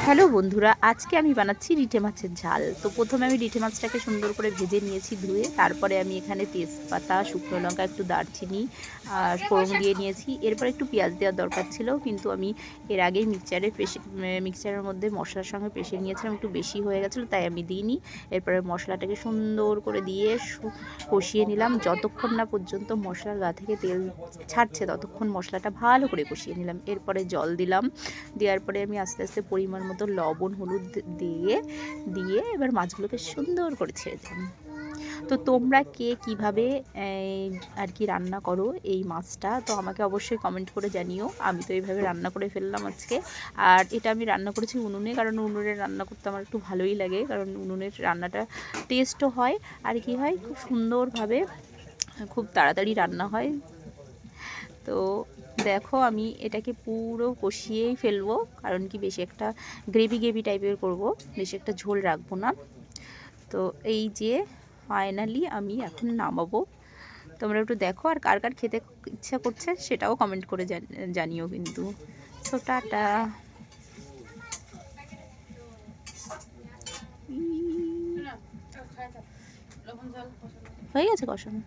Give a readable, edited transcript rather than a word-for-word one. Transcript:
Hello বন্ধুরা, আজকে আমি বানাচ্ছি রিঠে মাছের ঝাল। তো প্রথমে আমি রিঠে মাছটাকে সুন্দর করে ভেজে নিয়েছি ধুয়ে। তারপরে আমি এখানে তেজপাতা, শুকনো লঙ্কা, একটু দারচিনি আর ফোড়ন দিয়ে নিয়েছি। এরপর একটু পেঁয়াজ দেওয়ার দরকার ছিল, কিন্তু আমি এর আগেই মিক্সচারের মধ্যে মশলার সঙ্গে পেশে নিয়েছিলাম, একটু বেশি হয়ে গেছিলো তাই আমি দিইনি। এরপরে মশলাটাকে সুন্দর করে দিয়ে কষিয়ে নিলাম। যতক্ষণ না পর্যন্ত মশলার গা থেকে তেল ছাড়ছে ততক্ষণ মশলাটা ভালো করে কষিয়ে নিলাম। এরপরে জল দিলাম। দেওয়ার পরে আমি আস্তে আস্তে পরিমাণ মতো লবণ হলুদ দিয়ে এবার মাছগুলোকে সুন্দর করে ছেড়ে দিলাম। তো তোমরা কে কীভাবে আর কি রান্না করো এই মাছটা, তো আমাকে অবশ্যই কমেন্ট করে জানিও। আমি তো এইভাবে রান্না করে ফেললাম আজকে। আর এটা আমি রান্না করেছি উনুনে, কারণ উনুনে রান্না করতে আমার একটু ভালোই লাগে, কারণ উনুনের রান্নাটা টেস্টও হয় আর কি হয়, খুব সুন্দরভাবে খুব তাড়াতাড়ি রান্না হয়। তো দেখো আমি এটাকে পুরো কষিয়েই ফেলবো, কারণ কি বেশি একটা গ্রেভি টাইপের করব, বেশি একটা ঝোল রাখবো না। তো এই যে ফাইনালি আমি এখন নামাবো। তোমরা একটু দেখো, আর কার কার খেতে ইচ্ছা করছে সেটাও কমেন্ট করে জানিও কিন্তু। So tata. হয়ে গেছে কষানো।